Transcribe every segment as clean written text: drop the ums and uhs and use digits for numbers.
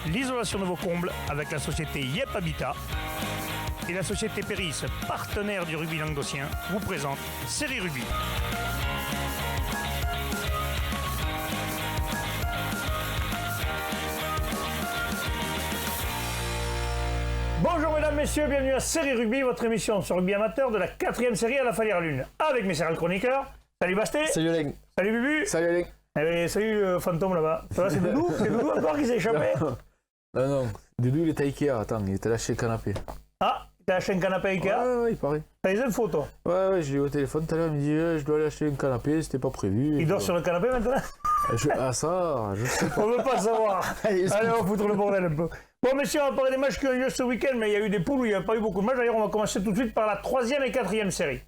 l'isolation de vos combles avec la société Yep Habitat. Et la société Péris, partenaire du rugby languedocien, vous présente Série Rugby. Bonjour mesdames, messieurs, bienvenue à Série Rugby, votre émission sur rugby amateur de la 4e série à la Falière Lune. Avec mes serrales chroniqueurs. Salut Basté. Salut Alain. Salut Bubu. Salut Alain. Eh bien, salut Fantôme là-bas. Ça va, c'est Doudou? C'est Doudou encore qui s'est échappé? Non, Doudou il était à Ikea, attends, il était lâché le canapé. Ah, t'as acheté un canapé Ikea? Ouais, il paraît. T'as les infos toi? Ouais, je l'ai eu au téléphone tout à l'heure, il me dit je dois aller acheter un canapé, c'était pas prévu. Il dort sur le canapé maintenant? Ah ça, je sais pas. On veut pas savoir. Allez, on va foutre le bordel un peu. Bon messieurs, on va parler des matchs qui ont eu lieu ce week-end, mais il y a eu des poules où il n'y a pas eu beaucoup de matchs. D'ailleurs, on va commencer tout de suite par la 3e et 4e série.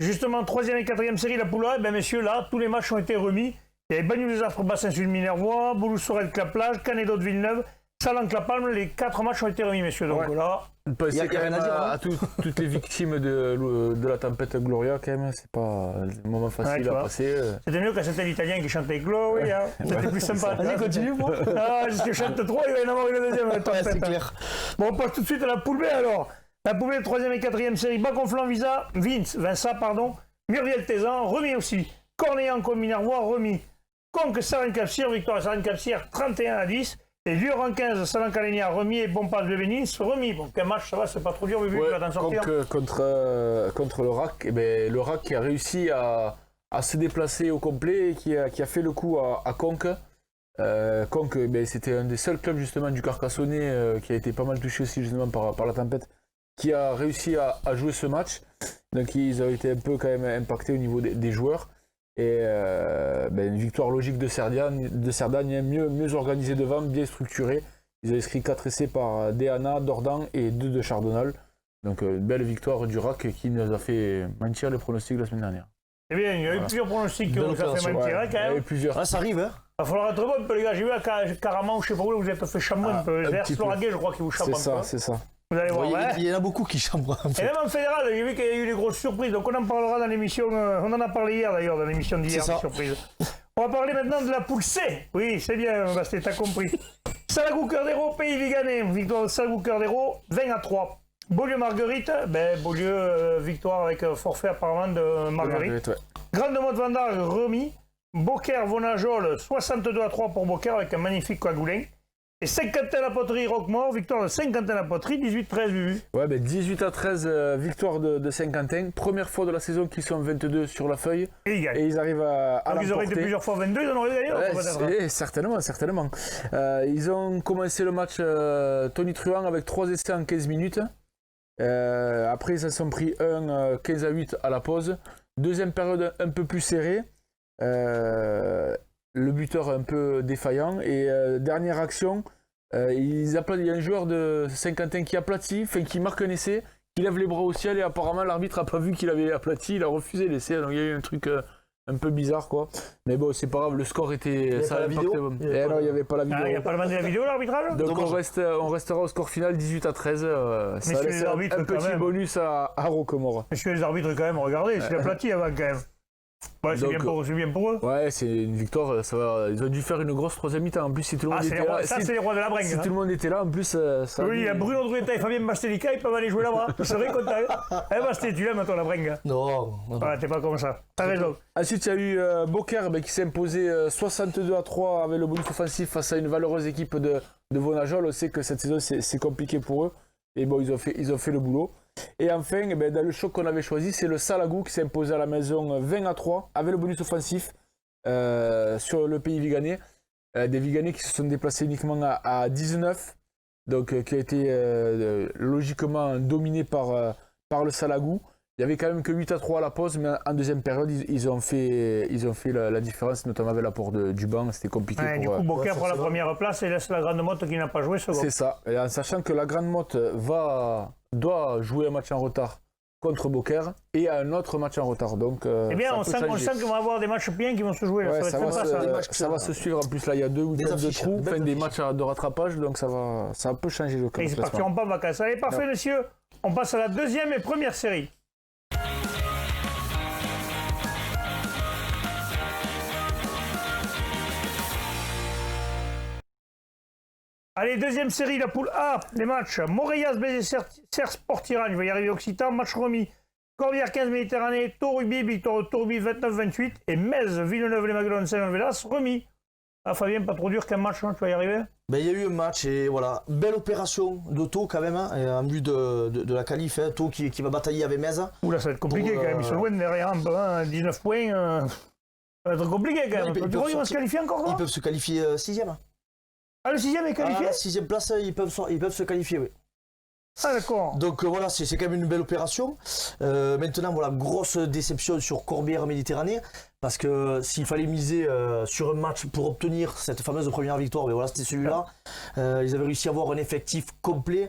Justement, 3e et 4e série, la poule A, ben messieurs, là, tous les matchs ont été remis. Il y avait Bagnoul des Affres, Bassin-Sud-Minervois, Bouloux-Sorel, Claplage, Canédo de Villeneuve, Salan-Clapalme. Les 4 matchs ont été remis, messieurs. Donc là, il y a quand même à toutes les victimes de la tempête Gloria, quand même. C'est pas un moment facile à passer. C'était mieux quand c'était l'Italien qui chantait Gloria. C'était plus sympa. Vas-y, continue, moi. Ah, si je chante trop, il va y en avoir une deuxième tempête. C'est clair. Bon, on passe tout de suite à la poule B alors. La poule B, 3e et 4e série. Baconflant, Vincent, Muriel Tézan, remis aussi. Cornéan, Minervois, remis. Conques, Saran-Capcir, victoire de Saran-Capcir, 31-10. Et Lyon 15, Salan-Calénia, remis. Et Bompas de Bénis, remis. Bon, quel match, ça va, c'est pas trop dur, mais vu que tu vas t'en sortir. Contre le RAC, eh ben, le RAC qui a réussi à se déplacer au complet et qui a fait le coup à Conques. Conques, ben, c'était un des seuls clubs justement du Carcassonnais qui a été pas mal touché aussi justement par la tempête, qui a réussi à jouer ce match. Donc ils ont été un peu quand même impactés au niveau des joueurs. Et une victoire logique de Cerdagne, mieux organisée devant, bien structurée. Ils ont inscrit 4 essais par Deana, Dordan et 2 de Chardonnal. Donc une belle victoire du RAC qui nous a fait mentir les pronostics la semaine dernière. Eh bien, il y a eu plusieurs pronostics qui nous ont fait mentir quand même. Il y a eu plusieurs. Ah, ça arrive, hein. Il va falloir être bon un peu les gars. J'ai vu à Caraman, je sais pas où, vous êtes fait chambrer un peu. C'est Sloraguet, je crois, qui vous chambre un peu. C'est ça. Vous allez voir, Il y en a beaucoup qui chambrent un peu. Et même en fédéral, j'ai vu qu'il y a eu des grosses surprises. Donc on en parlera dans l'émission. On en a parlé hier d'ailleurs, dans l'émission d'hier, des surprises. On va parler maintenant de la poule C. Oui, c'est bien, Basté, t'as compris. Salagou-Cœur-d'Hérault, Pays Viganais. Victoire de Salagou-Cœur-d'Hérault, 20-3. Beaulieu-Marguerite, Beaulieu, victoire avec forfait apparemment de Marguerite. Ouais. Grande-Motte-Vendargue, remis. Beaucaire-Vonajol, 62-3 pour Beaucaire avec un magnifique Coagoulin. Et Saint-Quentin-la-Poterie, Roquemort, victoire de Saint-Quentin-la-Poterie, 18-13 Bubu. Ouais, 18-13, victoire de Saint-Quentin. Première fois de la saison qu'ils sont 22 sur la feuille. Et ils gagnent. Et ils arrivent à l'emporter. Ils auraient été plusieurs fois 22, ils en auraient gagné. Certainement. Ils ont commencé le match Tony Truant avec 3 essais en 15 minutes. Après, ils se sont pris 15-8 à la pause. Deuxième période un peu plus serrée. Le buteur un peu défaillant et dernière action, il y a un joueur de Saint-Quentin qui aplatit, qui marque un essai, qui lève les bras au ciel et apparemment l'arbitre n'a pas vu qu'il avait aplati, il a refusé l'essai, donc il y a eu un truc un peu bizarre quoi. Mais bon, c'est pas grave, le score était... Ça a impacté. Non, il n'y avait pas la vidéo. Il n'y a pas le mandé de la vidéo l'arbitrage? Donc on restera au score final 18-13. Ça laisse un petit bonus à Roquemort. Messieurs les arbitres quand même, regardez, c'est aplati avant quand même. Ouais, c'est bien pour eux. Ouais, c'est une victoire, ça va. Ils ont dû faire une grosse 3e mi-temps. En plus, si tout le monde était là. Ça, c'est les rois de la bringue. Si tout le monde était là, en plus, ça. Oui, il y a Bruno Drueta et Fabien Bastelica, ils peuvent aller jouer là-bas. Ils seraient contents. Eh, Basté, tu l'aimes, toi, la bringue? Non. Ouais, t'es pas comme ça. T'as raison. Ensuite, il y a eu Beaucaire qui s'est imposé 62-3 avec le bonus offensif face à une valeureuse équipe de Vonajol. On sait que cette saison, c'est compliqué pour eux. Et bon, ils ont fait le boulot. Et enfin, dans le choc qu'on avait choisi, c'est le Salagou qui s'est imposé à la maison 20-3 avec le bonus offensif sur le Pays Viganais. Des Viganais qui se sont déplacés uniquement à 19, donc qui a été logiquement dominé par le Salagou. Il y avait quand même que 8-3 à la pause, mais en deuxième période, ils ont fait la différence, notamment avec l'apport du banc, c'était compliqué. Du coup, Beaucaire prend la première place et laisse la Grande Motte qui n'a pas joué second. C'est ça, et en sachant que la Grande Motte doit jouer un match en retard contre Beaucaire et un autre match en retard. Donc, eh bien, on sent qu'on va avoir des matchs bien qui vont se jouer. Ouais, ça va se suivre. En plus, là, il y a 2 week-ends de trous, des matchs de rattrapage, donc ça peut changer le classement. Ils ne partiront pas en vacances. Allez, parfait, messieurs. On passe à la 2e et première série. Allez, deuxième série, la poule A, les matchs. Montréal, BZ, Serre Sport Iran, je vais y arriver Occitan, match remis. Corbière 15 Méditerranée, Tour Rugby, victoire de Tour Rugby 29-28. Et Metz, Villeneuve, les Maguelones, Saint-Vélas, remis. Ah, Fabien, pas trop dur qu'un match, hein, tu vas y arriver? Ben, il y a eu un match et voilà, belle opération de Thau quand même, hein, en vue de la qualif, hein, Thau qui va batailler avec Metz. Oula, ça va être compliqué quand même, ils sont loin derrière un peu, hein, 19 points. Ça va être compliqué quand même. Tu crois qu'ils vont se qualifier encore? Ils peuvent se qualifier 6e. Ah, le 6e est qualifié? La 6e place, ils peuvent se qualifier, oui. Ah, d'accord. Donc voilà, c'est quand même une belle opération. Maintenant, voilà, grosse déception sur Corbière Méditerranée, parce que s'il fallait miser sur un match pour obtenir cette fameuse première victoire, mais voilà, c'était celui-là. Ils avaient réussi à avoir un effectif complet.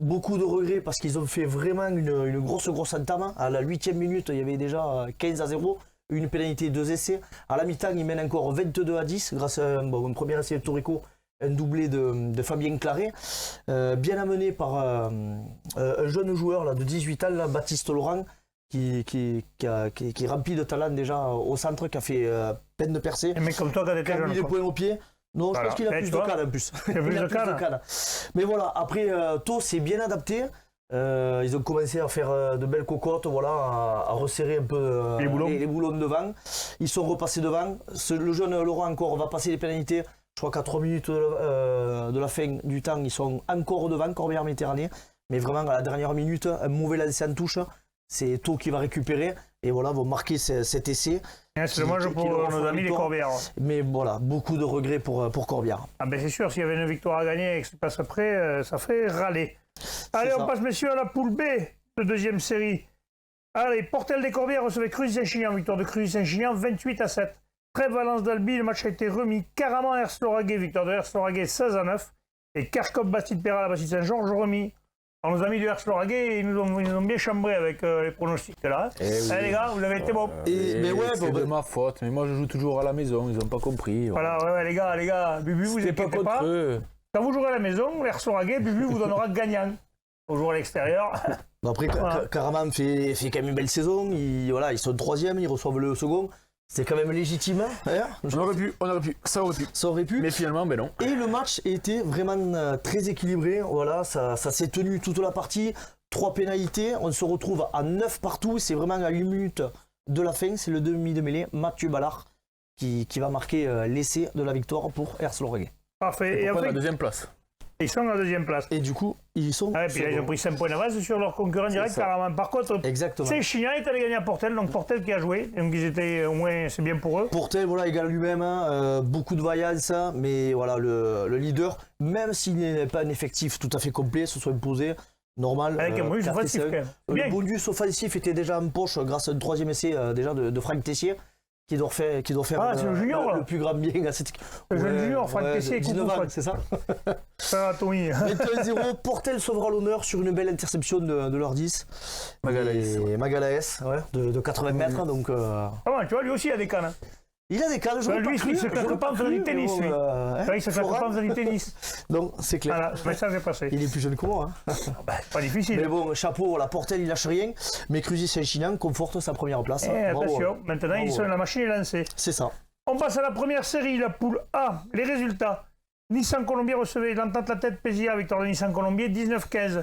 Beaucoup de regrets parce qu'ils ont fait vraiment une grosse entame. À la 8e minute, il y avait déjà 15-0. Une pénalité, 2 essais. À la mi-temps, ils mènent encore 22-10 grâce à un premier essai de Torrico, un doublé de Fabien Claret. Bien amené par un jeune joueur là, de 18 ans, là, Baptiste Laurent, qui est rempli de talent déjà au centre, qui a fait peine de percer. Mais comme toi, quand t'étais Qui a mis les jeune. points au pied. Non, je pense qu'il a plus de canne en plus. Il a plus de canne. Mais voilà, après, Thau s'est bien adapté. Ils ont commencé à faire de belles cocottes, voilà, à resserrer un peu les boulons devant. Ils sont repassés devant. Le jeune Laurent encore va passer les pénalités. Je crois qu'à 3 minutes de la fin du temps, ils sont encore devant, Corbière Méditerranée. Mais vraiment, à la dernière minute, un mauvais lancer en touche. C'est Thau qui va récupérer et voilà, vont marquer cet essai. C'est dommage pour nos amis les Corbières. Mais voilà, beaucoup de regrets pour Corbière. Ah ben c'est sûr, s'il y avait une victoire à gagner et que ça passe après, ça fait râler. Allez, on passe messieurs à la poule B de deuxième série. Allez, Portel des Corbières recevait Cruzy-Saint-Chinian, victoire de Cruzy-Saint-Chinian 28-7. Trêve Valence d'Albi, le match a été remis. Caraman Ers-Lauragais, victoire de Ers-Lauragais 16-9. Et Carcop Bastide-Péral à Bastide-Saint-Georges remis. Alors nos amis de Ers-Lauragais, ils nous ont bien chambré avec les pronostics là. Hein. Allez les gars, vous avez été bons. Mais ouais, c'est de ma faute, mais moi je joue toujours à la maison, ils n'ont pas compris. Voilà, ouais, les gars, Bubu, vous inquiétez pas. Quand vous jouerez à la maison, l'Ers-Lauragais, Bubu vous donnera gagnant. Au jour à l'extérieur. Après, voilà. Caraman fait quand même une belle saison. Ils sont 3e, ils reçoivent le second. C'est quand même légitime. Hein, on aurait pu, ça aurait pu. Mais finalement, ben non. Et le match était vraiment très équilibré. Voilà, ça s'est tenu toute la partie. 3 pénalités. On se retrouve à 9 partout. C'est vraiment à 8 minutes de la fin. C'est le demi de mêlée, Mathieu Ballard, qui va marquer l'essai de la victoire pour Ers-Lauragais. Parfait. Et après, la deuxième place. Ils sont en deuxième place. Et du coup, ils sont. Ah, et puis là, ils ont pris 5 points d'avance sur leur concurrent direct, carrément. Par contre, c'est Chinian est allé gagner à Portel, donc Portel qui a joué. Donc ils étaient, au moins, c'est bien pour eux. Portel, voilà, égale lui-même, hein, beaucoup de vaillance, mais voilà, le leader, même s'il n'est pas un effectif tout à fait complet, se soit imposé. Normal. Avec un bonus offensif, quand même. Le bonus offensif était déjà en poche grâce à un 3e essai déjà de Franck Tessier. Qui doit faire le plus grand bien à cette équipe. Le jeune junior, Franck Tessier, 19 ans, c'est ça? Ça va, Tommy. 21-0, Portel sauvera l'honneur sur une belle interception de leur 10. Magalaes, ouais, de 80 mètres. Donc, Ah ouais, tu vois, lui aussi il a des cannes. Il a des cannes, lui, il se claque pas en faisant du tennis, lui. Il se claque pas en faisant du tennis. Donc, c'est clair. Voilà, le message est passé. Il est plus jeune que moi. Hein. Pas difficile. Mais bon, chapeau, voilà, Portel, il lâche rien. Mais Cruzy-Saint-Chinian conforte sa première place. Attention, maintenant, la machine est lancée. C'est ça. On passe à la première série, la poule A. Les résultats. Nissan Colombier recevait l'entente la tête Pézia, victoire de Nissan Colombier, 19-15.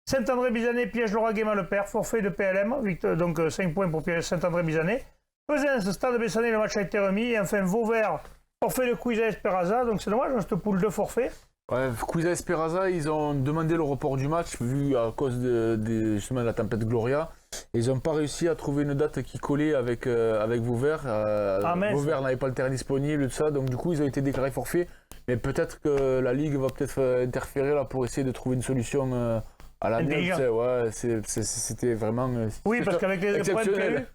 Saint-André-Bizanet, Piège-Lauragais-Mallepère, forfait de PLM, donc 5 points pour Saint-André-Bizanet. Pesens, Stade Bessanay, le match a été remis. Et enfin, Vauvert, forfait de Cuisa Esperaza. Donc c'est dommage, cette poule de forfait. Ouais, Cuisa Esperaza, ils ont demandé le report du match, vu à cause justement de la tempête Gloria. Et ils n'ont pas réussi à trouver une date qui collait avec Vauvert. Vauvert n'avait pas le terrain disponible, tout ça. Donc du coup, ils ont été déclarés forfaits. Mais peut-être que la Ligue va peut-être interférer là pour essayer de trouver une solution à l'avenir. Ouais, c'était vraiment. Oui, parce qu'avec les exceptionnel.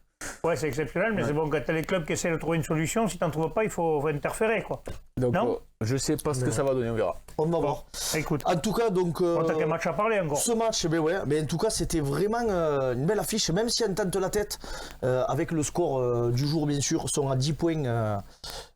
Ouais, c'est exceptionnel, mais c'est bon, quand tu as les clubs qui essaient de trouver une solution, si tu n'en trouves pas, il faut interférer, quoi. Donc, non je sais pas ce que ça va donner, on verra. On va voir. Écoute. En tout cas, donc. On t'a qu'un match à parler encore. Ce match, mais en tout cas, c'était vraiment une belle affiche, même si on tente la tête, avec le score du jour, bien sûr, sont à 10 points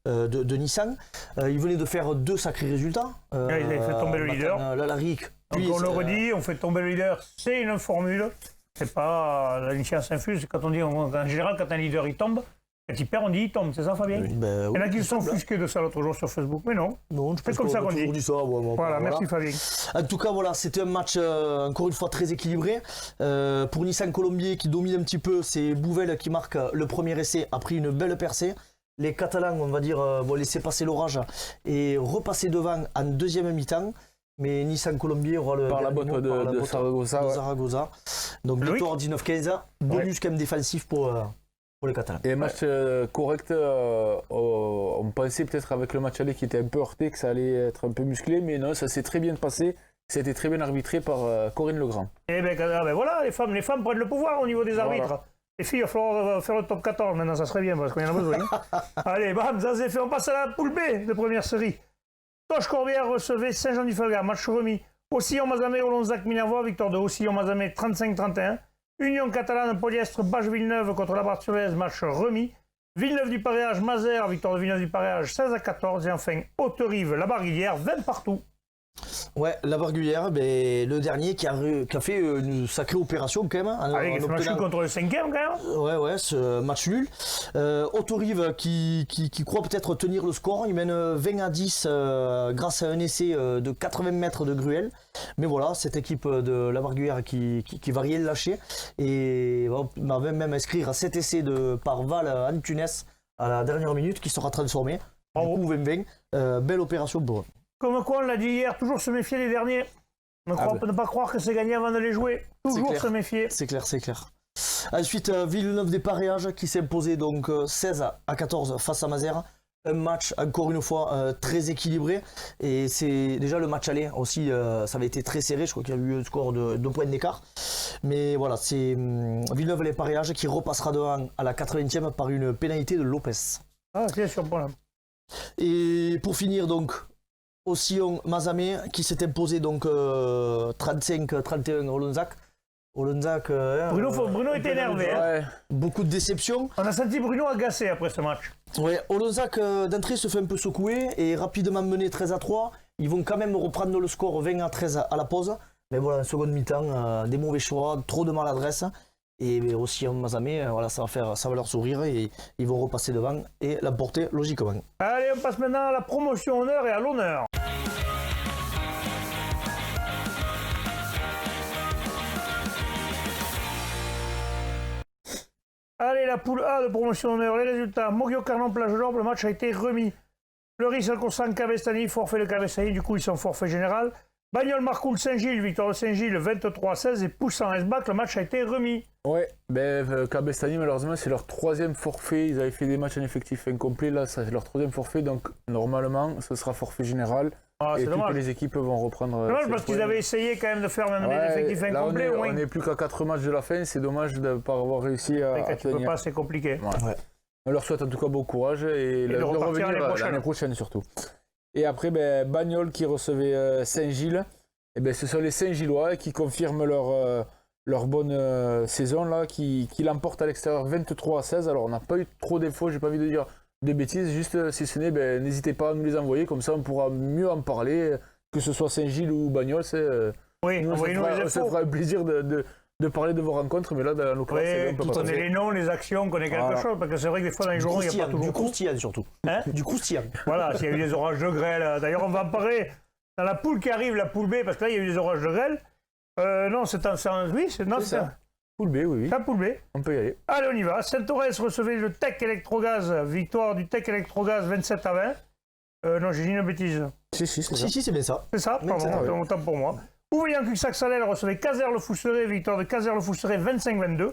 de Nissan. Ils venaient de faire 2 sacrés résultats. Ils avaient fait tomber le leader. L'Alaric. Donc on le redit, on fait tomber le leader, c'est une formule. C'est pas la science infuse, quand on dit en général, quand un leader il tombe, Quand il perd, on dit il tombe, c'est ça, Fabien? Ben, Il y en a qui oui, se sont semble. offusqués de ça l'autre jour sur Facebook, mais non. Non, je pense comme ça a qu'on toujours dit. ça. Voilà, merci Fabien. En tout cas, voilà, c'était un match encore une fois très équilibré. Pour Nissan Colombier qui domine un petit peu, c'est Bouvel qui marque le premier essai, a pris une belle percée. Les Catalans, on va dire, vont laisser passer l'orage et repasser devant en deuxième mi-temps. Mais Nissan Colombier aura le Par la botte de Zaragoza. de Ouais. Zaragoza. Donc Loïc. victoire 19-15, bonus quand même défensif pour les Catalans. Et un match correct, on pensait peut-être avec le match aller qui était un peu heurté que ça allait être un peu musclé, mais non, ça s'est très bien passé. Ça a été très bien arbitré par Corinne Legrand. Eh ben voilà, les femmes prennent le pouvoir au niveau des arbitres. Voilà. Les filles, il va falloir faire le top 14 maintenant, ça serait bien parce qu'on en a besoin. Allez, bam, ça c'est fait, on passe à la poule B de première série. Toche Corbière recevait Saint-Jean-du-Falgar, match remis. Ocillon-Mazamet, Olonzac-Minervois, victoire de Ocillon-Mazamet 35-31. Union catalane, Polyestre, Bâche-Villeneuve contre la Barthelez, match remis. Villeneuve-du-Paréage, Mazères, victoire de Villeneuve-du-Paréage 16-14. Et enfin, Haute-Rive, la Barguillère, 20 partout. Ouais, la Barguillère, ben, le dernier qui a fait une sacrée opération quand même. Avec ce match nul contre le 5e quand même. Ouais, ce match nul. Autorive qui croit peut-être tenir le score. Il mène 20-10 grâce à un essai de 80 mètres de Gruel. Mais voilà, cette équipe de la Barguillère qui va rien lâcher. Et va même inscrire 7 essais par Val Antunes à la dernière minute qui sera transformé. Bravo. Du coup, 20-20. Belle opération pour eux. Comme quoi, on l'a dit hier, toujours se méfier des derniers. Ne pas croire que c'est gagné avant de les jouer. Toujours clair. se méfier. C'est clair, c'est clair. Ensuite, Villeneuve-des-Paréages qui s'est imposé donc 16-14 face à Mazères. Un match, encore une fois, très équilibré. Et c'est déjà le match aller aussi, ça avait été très serré. Je crois qu'il y a eu un score de 2 points d'écart. Mais voilà, c'est Villeneuve-les-Paréages qui repassera devant à la 80e par une pénalité de Lopez. Ah, c'est surprenant. Et pour finir, donc, Ocillon-Mazamet qui s'est imposé donc 35-31 Olonzac. Olonzac. Bruno était énervé. Hein. Ouais. Beaucoup de déceptions. On a senti Bruno agacé après ce match. Ouais, Olonzac d'entrée se fait un peu secouer et rapidement mené 13-3. Ils vont quand même reprendre le score 20-13 à la pause. Mais voilà, en seconde mi-temps, des mauvais choix, trop de maladresse. Et aussi en Mazamet, voilà, ça va leur sourire et ils vont repasser devant et l'emporter logiquement. Allez, on passe maintenant à la promotion honneur et à l'honneur. Allez, la poule A de promotion honneur, les résultats. Mogio Carnon Plage d'Orbe, le match a été remis. Fleury Alcosan Cavestani, forfait de Cavestani, du coup ils sont forfait général. Bagnoles Marcoul Saint-Gilles, victoire de Saint-Gilles 23-16 et Poussant Esbac, le match a été remis. Ouais, Cabestany malheureusement c'est leur 3e forfait, ils avaient fait des matchs en effectif incomplet, là c'est leur 3e forfait, donc normalement ce sera forfait général Ah, et c'est dommage. toutes les équipes vont reprendre. C'est dommage parce qu'ils avaient essayé quand même de faire même des effectifs là, incomplets au moins. on n'est plus qu'à 4 matchs de la fin, c'est dommage de ne pas avoir réussi à Quand tu peux tenir. pas, c'est compliqué. Ouais. On leur souhaite en tout cas bon courage et de repartir l'année prochaine surtout. Et après, Bagnoles qui recevait Saint-Gilles. Et ce sont les Saint-Gillois qui confirment leur bonne saison, là, qui l'emportent à l'extérieur 23-16. Alors on n'a pas eu trop d'efforts, j'ai pas envie de dire de bêtises, juste si ce n'est, n'hésitez pas à nous les envoyer, comme ça on pourra mieux en parler, que ce soit Saint-Gilles ou Bagnoles. Oui, envoyez-nous les infos. Ça fera un plaisir de parler de vos rencontres, mais là, dans nos classes, Oui, on peut pas connaît passer. les noms, les actions, connaît quelque chose, parce que c'est vrai que des fois dans les journaux, il n'y a pas toujours Du tout. croustillant surtout. Hein Du croustillant. Voilà, s'il y a eu des orages de grêle. D'ailleurs, on va en parler dans la poule qui arrive, la poule B, parce que là, il y a eu des orages de grêle. Non, c'est ça. Poule B, oui, la poule B. on peut y aller. Allez, on y va. Saint-Orès recevait le Tech Electrogaz. Victoire du Tech Electrogaz 27-20. Non, j'ai dit une bêtise. Si, c'est ça. Si, c'est bien ça. C'est ça, pardon, 27, autant pour moi. Ouvrien Cuxac-Salel recevait Caser-le-Fousseret, victoire de Caser-le-Fousseret 25-22.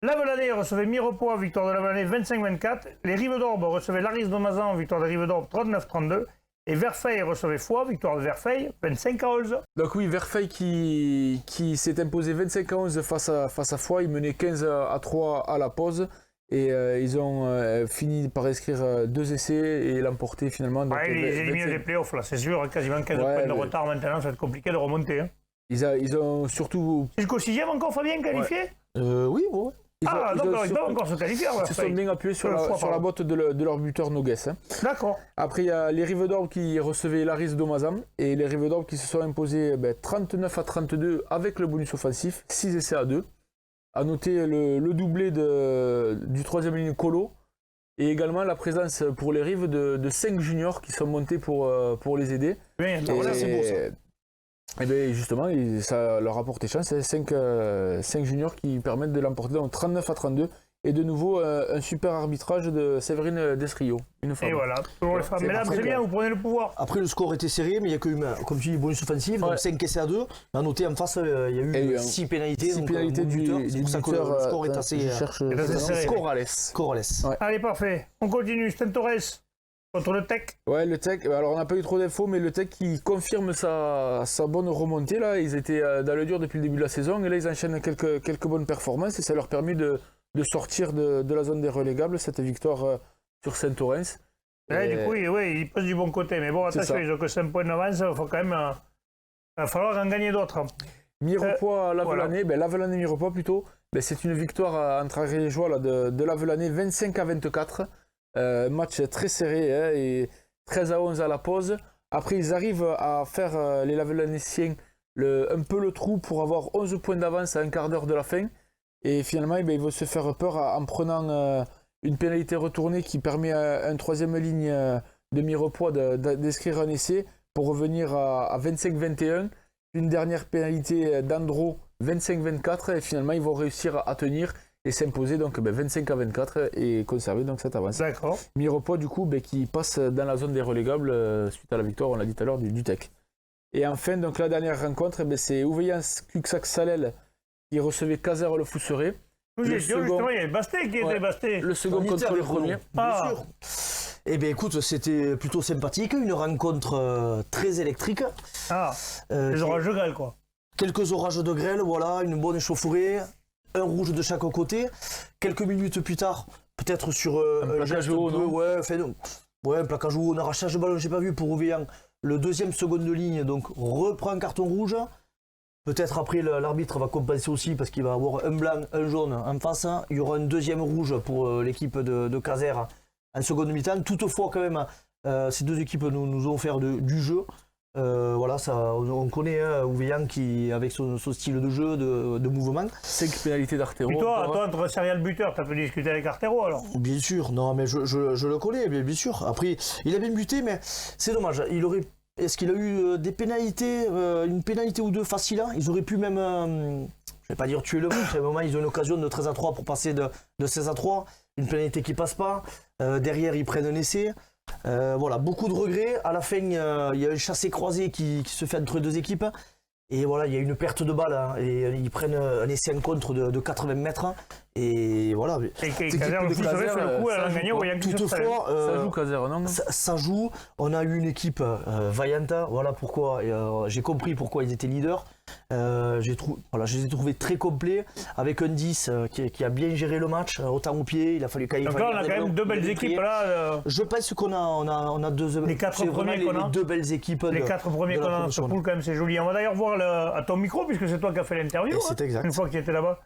Lavelanet recevait Mirepoix, victoire de Lavelanet 25-24. Les Rives d'Orbe recevaient Laris de Mazan, victoire de Rives d'Orbe 39-32. Et Verfeil recevait Foix, victoire de Verfeil 25-11. Donc oui, Verfeil qui s'est imposé 25-11 face à Foix, ils menaient 15-3 à la pause. Et ils ont fini par inscrire 2 essais et l'emporter finalement. Donc, Les éliminés des playoffs, là, c'est sûr, quasiment 15 points de retard maintenant, ça va être compliqué de remonter. Hein. Ils ont surtout... C'est jusqu'au 6e encore, Fabien, qualifié Oui. donc ils doivent encore se qualifier. Ils se sont bien appuyés sur la botte de leur buteur Nogues. Hein. D'accord. Après, il y a les Rives d'Orbe qui recevaient Laris d'Omazan et les Rives d'Orbe qui se sont imposés 39-32 avec le bonus offensif, 6 essais à 2. À noter le doublé du 3e ligne Colo Et également la présence pour les rives de 5 juniors qui sont montés pour les aider. Oui, voilà, c'est beau, ça. Et bien justement, ça leur a porté chance. 5 juniors qui permettent de l'emporter, donc 39-32. Et de nouveau, un super arbitrage de Séverine Desrio. Une femme. Et voilà, toujours les femmes. Mais là, c'est bien, vous prenez le pouvoir. Après, le score était serré, mais il y a que eu, comme tu dis, bonus offensif, donc 5 essais à 2. Mais à noter, en face, il y a eu 6 pénalités. 6 pénalités du buteur. C'est pour ça que le score est assez serré. Corrales. Ouais. Allez, parfait. On continue. Stentorres contre le Tech. Ouais, le Tech. Alors, on n'a pas eu trop d'infos, mais le Tech qui confirme sa bonne remontée. Là. Ils étaient dans le dur depuis le début de la saison. Et là, ils enchaînent quelques bonnes performances. Et ça leur permet de sortir de la zone des relégables, cette victoire sur Saint-Orens. Ouais, du coup, oui, ils passent du bon côté. Mais bon, attention, ils ont que 5 points d'avance. Il faut quand même. Il va falloir en gagner d'autres. Mirepoix, Lavelanet, voilà. Lavelanet-Mirepoix plutôt. C'est une victoire entre Ariégeois de Lavelanet, 25-24. Match très serré et 13-11 à la pause. Après, ils arrivent à faire, les Lavelanessiens, un peu le trou pour avoir 11 points d'avance à un quart d'heure de la fin. Et finalement, ils vont se faire peur en prenant une pénalité retournée qui permet à une troisième ligne de Mirepoix d'inscrire un essai pour revenir à 25-21. Une dernière pénalité d'Andro, 25-24. Et finalement, ils vont réussir à tenir et s'imposer donc 25-24 et conserver donc cette avance. D'accord. Mirepoix, du coup, qui passe dans la zone des relégables suite à la victoire, on l'a dit tout à l'heure, du Tech. Et enfin, donc, la dernière rencontre, c'est Ouveyans Cuxac-Salel qui recevait Caser le Fousseret. Justement, il y avait Basté qui était Basté. Le second contre le premier. Bien sûr. Eh bien écoute, c'était plutôt sympathique, une rencontre très électrique. Les orages de grêle, quoi. Quelques orages de grêle, voilà, une bonne échauffourée, un rouge de chaque côté. Quelques minutes plus tard, peut-être sur un plaquage haut, un plaquage haut, un arrachage de ballon, j'ai pas vu pour Ouveyans. Le deuxième seconde de ligne, donc reprend un carton rouge. Peut-être après l'arbitre va compenser aussi parce qu'il va avoir un blanc, un jaune en face. Il y aura un deuxième rouge pour l'équipe de Caser en seconde mi-temps. Toutefois quand même, ces deux équipes nous ont offert du jeu. Voilà, ça, on connaît Ouveyans qui avec son style de jeu, de mouvement. 5 pénalités d'Artero. Puis toi, entre serial buteur, t'as pu discuter avec Artero alors? Bien sûr, non mais je le connais, bien sûr. Après, il a bien buté, mais c'est dommage. Est-ce qu'il a eu des pénalités, une pénalité ou deux faciles? Ils auraient pu même, je vais pas dire tuer le match, à un moment ils ont une occasion de 13-3 pour passer de 16-3, une pénalité qui passe pas, derrière ils prennent un essai. Voilà, beaucoup de regrets. À la fin, il y a un chassé-croisé qui se fait entre deux équipes. Et voilà, il y a une perte de balle et ils prennent un essai en contre de 80 mètres. Et voilà. Et Caser le Fousseret fait le coup, elle a gagné au Ouveyans. Toutefois, ça joue Caser, non? Ça joue. On a eu une équipe vaillante. Voilà pourquoi. J'ai compris pourquoi ils étaient leaders. Je les ai trouvés très complets avec un 10 qui a bien géré le match, autant au pied. Il a fallu Donc là, on a quand même deux belles équipes. Là, je pense qu'on a deux. Les 4 premiers qu'on a. Deux belles équipes. Les 4 premiers qu'on a dans ce pool, quand même, c'est joli. On va d'ailleurs voir à ton micro, puisque c'est toi qui as fait l'interview. C'est exact. Une fois qu'il était là-bas.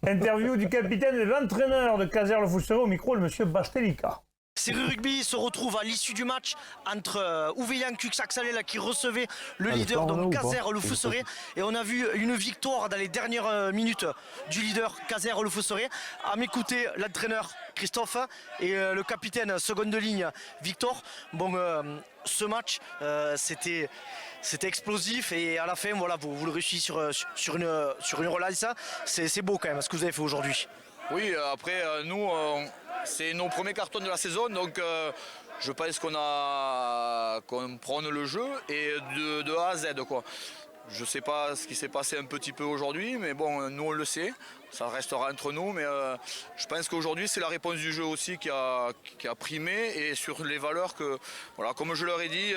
Interview du capitaine et de l'entraîneur de Caser le Fousseret au micro, le monsieur Bastelica. Série Rugby se retrouve à l'issue du match entre Ouveyans Cuxac-Salel qui recevait le leader, donc Caser le Fousseret. Et on a vu une victoire dans les dernières minutes du leader Caser le Fousseret. À mes côtés, l'entraîneur Christophe et le capitaine seconde ligne Victor. Bon, ce match, c'était explosif et à la fin, voilà, vous le réussissez sur une relance. C'est beau quand même ce que vous avez fait aujourd'hui. Oui, après, nous, c'est nos premiers cartons de la saison, donc je pense qu'on prône le jeu et de A à Z, quoi. Je ne sais pas ce qui s'est passé un petit peu aujourd'hui, mais bon, nous on le sait, ça restera entre nous, mais je pense qu'aujourd'hui c'est la réponse du jeu aussi qui a primé et sur les valeurs que, voilà, comme je leur ai dit,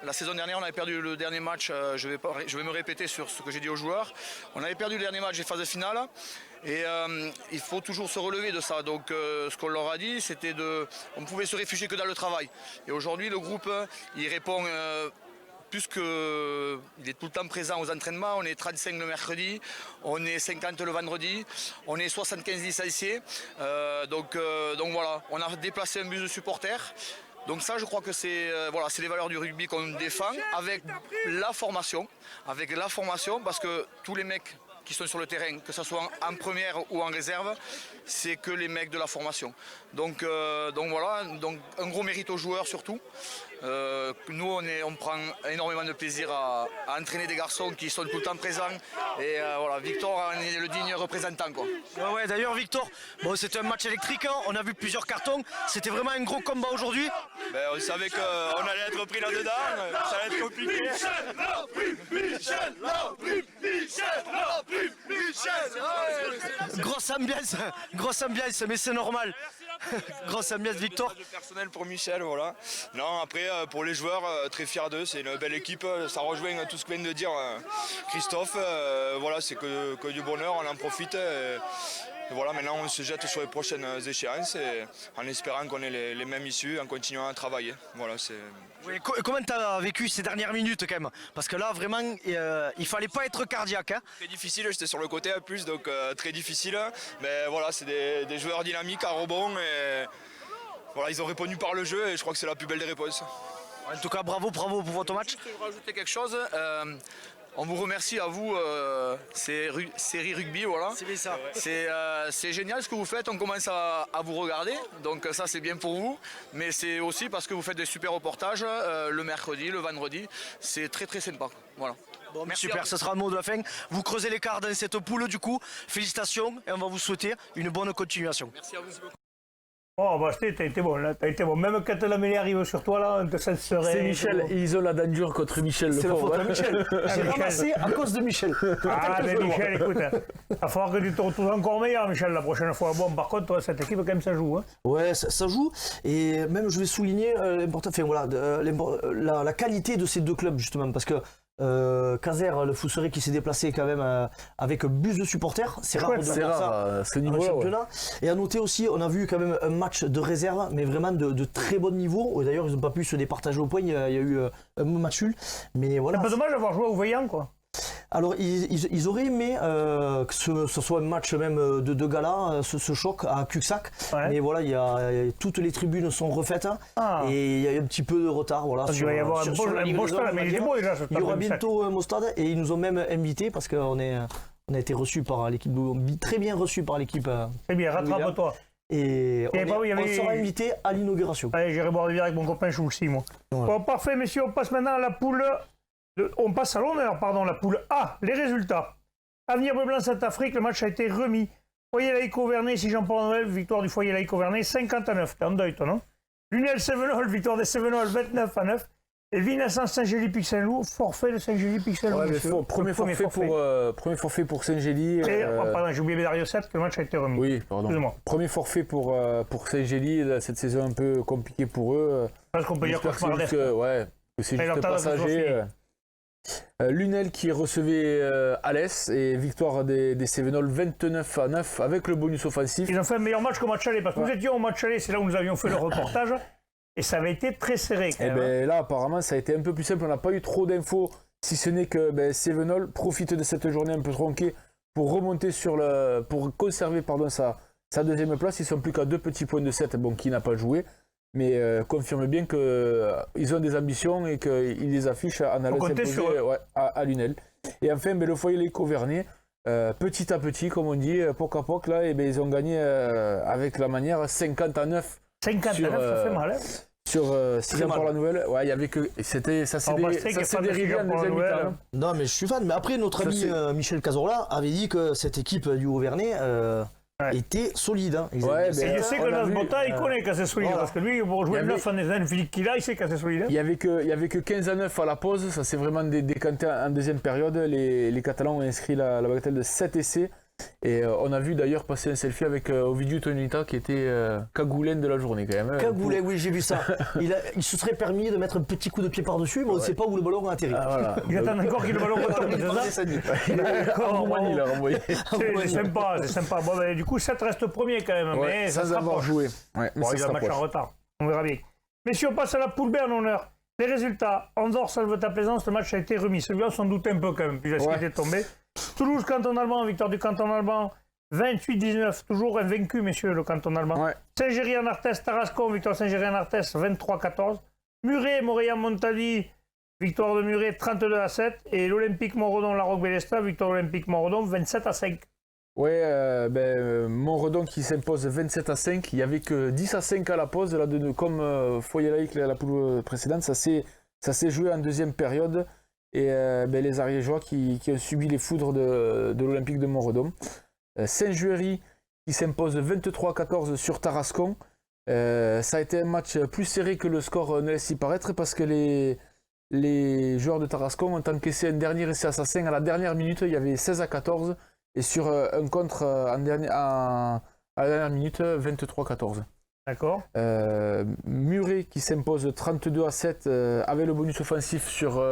la saison dernière on avait perdu le dernier match, je vais me répéter sur ce que j'ai dit aux joueurs, on avait perdu le dernier match des phases finales et il faut toujours se relever de ça, donc ce qu'on leur a dit c'était on ne pouvait se réfugier que dans le travail et aujourd'hui le groupe il répond puisqu'il est tout le temps présent aux entraînements, on est 35 le mercredi, on est 50 le vendredi, on est 75 licenciés, donc voilà, on a déplacé un bus de supporters. Donc ça je crois que c'est les valeurs du rugby qu'on défend avec la formation parce que tous les mecs qui sont sur le terrain, que ce soit en première ou en réserve, c'est que les mecs de la formation. Donc voilà, donc un gros mérite aux joueurs surtout. Nous on prend énormément de plaisir à entraîner des garçons qui sont tout le temps présents et voilà, Victor en est le digne représentant quoi. Ouais, d'ailleurs Victor, bon, c'était un match électrique, hein. On a vu plusieurs cartons, c'était vraiment un gros combat aujourd'hui. Ben, on savait qu'on allait être pris là-dedans, ça allait être compliqué. Grosse ambiance, mais c'est normal. Grosse ambiance Victor. De personnel pour Michel, voilà. Non, après pour les joueurs, très fiers d'eux, c'est une belle équipe, ça rejoint tout ce que vient de dire Christophe. Voilà, c'est que du bonheur, on en profite. Et voilà, maintenant on se jette sur les prochaines échéances et en espérant qu'on ait les mêmes issues, en continuant à travailler. Voilà, c'est. Oui, comment tu as vécu ces dernières minutes quand même? Parce que là vraiment il fallait pas être cardiaque. Hein. Très difficile, j'étais sur le côté en plus, donc très difficile. Mais voilà, c'est des joueurs dynamiques à rebond et voilà, ils ont répondu par le jeu et je crois que c'est la plus belle des réponses. En tout cas, bravo pour votre match. Je vais rajouter quelque chose. On vous remercie à vous, série rugby, voilà. C'est bien ça. C'est génial ce que vous faites, on commence à vous regarder, donc ça c'est bien pour vous, mais c'est aussi parce que vous faites des super reportages le mercredi, le vendredi, c'est très très sympa. Voilà. Bon, super, ce sera le mot de la fin. Vous creusez l'écart dans cette poule du coup, félicitations et on va vous souhaiter une bonne continuation. Merci à vous. Oh, bah, t'as été bon, là, t'as été bon. Même quand la mêlée arrive sur toi, là, on te sent serein. C'est Michel, ils ont la dent dure contre Michel. C'est la faute à Michel. J'ai Michel. ramassé à cause de Michel. Ah, mais Michel, écoute, il va falloir que tu te retrouves encore meilleur, Michel, la prochaine fois. Bon, par contre, cette équipe, quand même, ça joue. Hein. Ouais, ça joue. Et même, je vais souligner l'importance, enfin, voilà, la qualité de ces deux clubs, justement, parce que Caser, le Fousseret qui s'est déplacé quand même avec bus de supporters, c'est rare de C'est voir rare, ça ce dans le niveau-là. championnat. Et à noter aussi, on a vu quand même un match de réserve, mais vraiment de très bon niveau. D'ailleurs, ils n'ont pas pu se départager au point, il y a eu un match nul. Mais voilà. C'est pas dommage d'avoir joué au Veillant, quoi. Alors, ils auraient aimé que ce soit un match même de gala, ce choc à Cuxac. Ouais. Mais voilà, toutes les tribunes sont refaites Ah. et il y a un petit peu de retard. Voilà, Il va y avoir un beau stade, mais il est beau déjà, ce stade. Il y aura de Sac. bientôt un beau stade et ils nous ont même invités parce qu'on a été reçus par l'équipe, très bien reçus par l'équipe. C'est bien, rattrape-toi. Et Et bah oui, il y on avait- sera invité à l'inauguration. Allez, j'irai boire des bières avec mon copain Choulsi, moi. Voilà. Bon, parfait, messieurs, on passe maintenant à la poule. On passe à l'honneur, pardon, la poule A. Les résultats. Avenir Bleu-Blanc Saint-Afrique, le match a été remis. Foyer Laïc Auvernais, si Jean-Paul Noël, victoire du Foyer Laïc Auvernais, 59. T'es en deuil, toi, non? Lunel Sévenol, victoire des Sévenol, 29-9. Et Vinessence Saint-Gély-Pic-Saint-Loup, forfait de Saint-Gély-Pic-Saint-Loup. Ouais, mais monsieur. premier forfait pour Saint-Gély. Et, pardon, j'ai oublié Bédario 7, que le match a été remis. Oui, pardon. Excuse-moi. Premier forfait pour Saint-Gély, là, cette saison un peu compliquée pour eux. Parce qu'on peut dire J'espère que c'est cauchemardesque. juste, que c'est Mais juste leur talent passager. Lunel qui recevait Alès et victoire des Cévenols 29-9 avec le bonus offensif. Ils ont fait un meilleur match qu'au match aller, parce que nous étions au match aller, c'est là où nous avions fait le reportage, et ça avait été très serré quand Et même. ben là apparemment ça a été un peu plus simple, on n'a pas eu trop d'infos, si ce n'est que Cévenol profite de cette journée un peu tronquée pour remonter pour conserver sa deuxième place. Ils sont plus qu'à 2 petits points de 7, bon, qui n'a pas joué, mais confirme bien qu'ils ont des ambitions et qu'ils les affichent en allant s'imposer à Lunel. Et enfin le Foyer Laïc Auvernais, petit à petit comme on dit, poc à poc là, et ils ont gagné avec la manière 50-9. 59, ça fait mal. Hein. Sur 6 ans pour la nouvelle, ouais, il y avait que ça s'est dérivé en deuxième mi-temps. Non, mais je suis fan. Mais après, notre ami Michel Cazorla avait dit que cette équipe du Auvernais était solide. Hein. Ouais, Et je sais que notre Botta, il connaît quand c'est solide, voilà. parce que lui, pour jouer le 9 en un physique qu'il a, il sait quand c'est solide. Hein. Il y avait que 15-9 à la pause, ça s'est vraiment décanté en deuxième période. Les Catalans ont inscrit la bagatelle de 7 essais. Et on a vu d'ailleurs passer un selfie avec Ovidiu Tonita qui était cagoulin de la journée quand même. Cagoulin, oui, j'ai vu ça. Il se serait permis de mettre un petit coup de pied par-dessus, mais on ne sait pas où le ballon a atterri. Ah, voilà. Il attend encore qu'il le ballon retombe, c'est ça? En Roumanie, il a renvoyé. C'est sympa, c'est sympa. Bon, ben, du coup, 7 reste premier quand même, Ouais, mais ça sans se avoir rapproche. joué. Ouais, mais Bon, ça il se a un match en rapproche. retard, on verra bien. Messieurs, on passe à la poule B en honneur. Les résultats, Andorre, Salvetat-Plaisance, le match a été remis. Celui-là, on s'en doutait un peu quand même, puis ce qui était tombé. Toulouse, Canton Allemand, victoire du Canton Allemand, 28-19, toujours invaincu, messieurs, le Canton Allemand. Ouais. Saint-Géry-en-Arthès, Tarascon, victoire Saint-Géry-en-Arthès, 23-14. Muret, Montali, victoire de Muret 32-7. Et l'Olympique Montredon, La Roque-Bélestat, victoire de l'Olympique Montredon 27-5. Ouais, Montredon qui s'impose 27-5. Il n'y avait que 10-5 à la pause, là, comme Foyer Laïque la poule précédente. Ça s'est joué en deuxième période. Et les Ariégeois qui ont subi les foudres de l'Olympique de Montredon. Saint-Juéry qui s'impose 23-14 sur Tarascon. Ça a été un match plus serré que le score ne laisse y paraître parce que les joueurs de Tarascon ont encaissé un dernier essai assassin à la dernière minute. Il y avait 16-14 et sur un contre à la dernière minute 23-14. D'accord. Muret qui s'impose 32-7 avec le bonus offensif sur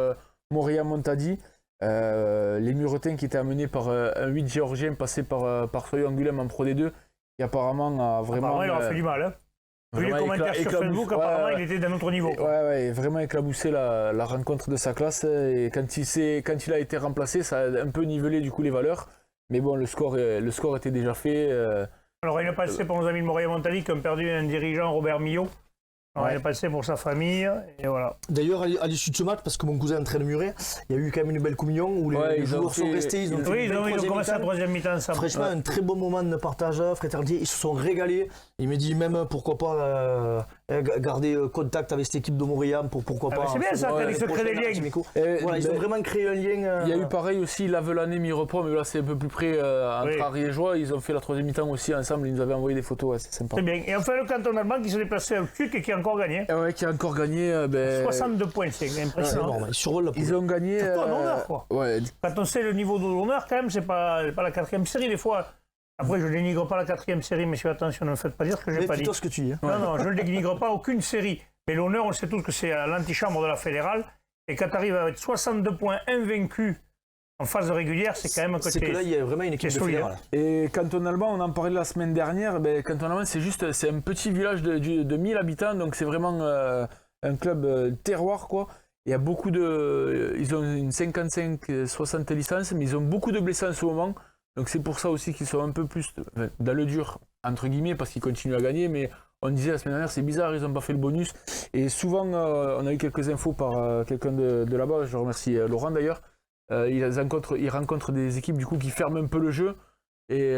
Montréal-Montadi. Les Muretins qui étaient amenés par un 8 géorgien passé par Soyo Angoulême en Pro D2 qui apparemment a vraiment... Apparemment, il leur a fait du mal. Hein. Vu les commentaires sur Facebook, apparemment, il était d'un autre niveau. Ouais, vraiment éclaboussé la rencontre de sa classe. Et quand il a été remplacé, ça a un peu nivelé du coup les valeurs. Mais bon, le score était déjà fait. Alors, il a passé pour nos amis de Montréal-Montali qui ont perdu un dirigeant, Robert Millot. Alors, il est passé pour sa famille, et voilà. D'ailleurs, à l'issue de ce match, parce que mon cousin entraîne Muret, il y a eu quand même une belle communion où les joueurs sont restés. Ils ont commencé la troisième mi-temps ensemble. Franchement, un très bon moment de partage, fraternité. Ils se sont régalés. Il me dit même pourquoi pas garder contact avec cette équipe de Montréal pourquoi pas. C'est bien ça, quand ils se créent des liens. Voilà, ils ont vraiment créé un lien. Il y a eu pareil aussi, Lavelanet, Mi-Repos, mais là c'est un peu plus près entre Ariégeois. Ils ont fait la troisième mi-temps aussi ensemble. Ils nous avaient envoyé des photos, c'est sympa. C'est bien. Et enfin, le canton allemand qui s'est déplacé au CUC et qui a encore gagné. Ouais, qui a encore gagné. 62 points, c'est impressionnant. Ils ont gagné. C'est pas un honneur, quoi. Ouais. Quand on sait le niveau de l'honneur, quand même, c'est pas la quatrième série, des fois. Après, je ne dénigre pas la quatrième série, messieurs, attention, ne me faites pas dire ce que je n'ai pas dit. C'est ce que tu dis. Non, je ne dénigre pas aucune série. Mais l'honneur, on sait tous que c'est à l'antichambre de la fédérale. Et quand tu arrives avec 62 points invaincus en phase régulière, c'est quand même un côté. C'est que là, il y a vraiment une équipe de fédérale. Et canton allemand, on en parlait la semaine dernière. Canton allemand, c'est un petit village de 1000 habitants, donc c'est vraiment un club terroir, quoi. Il y a beaucoup ils ont une 55-60 licences, mais ils ont beaucoup de blessés en ce moment. Donc c'est pour ça aussi qu'ils sont un peu plus dans le dur, entre guillemets, parce qu'ils continuent à gagner. Mais on disait la semaine dernière, c'est bizarre, ils n'ont pas fait le bonus. Et souvent, on a eu quelques infos par quelqu'un de là-bas, je remercie Laurent d'ailleurs. Ils rencontrent des équipes du coup, qui ferment un peu le jeu. Et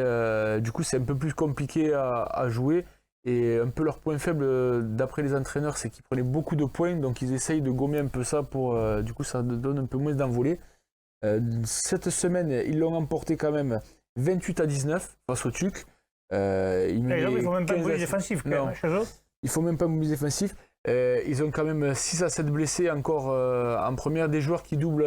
du coup, c'est un peu plus compliqué à jouer. Et un peu leur point faible, d'après les entraîneurs, c'est qu'ils prenaient beaucoup de points. Donc ils essayent de gommer un peu ça pour... du coup, ça donne un peu moins d'envolée. Cette semaine, ils l'ont emporté quand même 28-19 face au TUC. Il ne faut même pas mobiliser défensif quand même, chez eux. Il ne faut même pas mobiliser défensif. Ils ont quand même 6 à 7 blessés encore en première, des joueurs qui doublent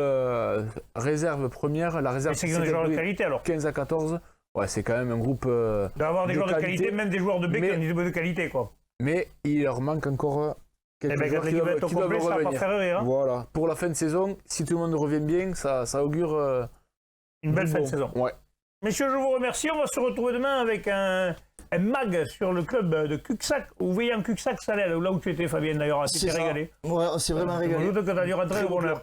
réserve première. La réserve, c'est qu'ils ont des joueurs de qualité alors. 15 à 14. Ouais, c'est quand même un groupe. D'avoir des joueurs de qualité, même des joueurs de B qui ont des joueurs de qualité, quoi. Mais il leur manque encore quelques joueurs qui doivent revenir. Faire rire, hein. Voilà. Pour la fin de saison, si tout le monde revient bien, ça augure une belle fin de saison. Ouais. Messieurs, je vous remercie. On va se retrouver demain avec un mag sur le club de Cuxac, ou veillant Cuxac Salel, là où tu étais, Fabien, d'ailleurs. Tu t'es régalé. Ouais, on s'est vraiment régalé. Je doute que tu as dû rentrer au bon heure.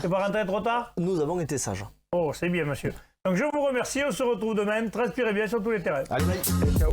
T'es pas rentré trop tard? Nous avons été sages. Oh, c'est bien, monsieur. Donc je vous remercie. On se retrouve demain. Transpirez bien sur tous les terrains. Allez, bye. Ciao.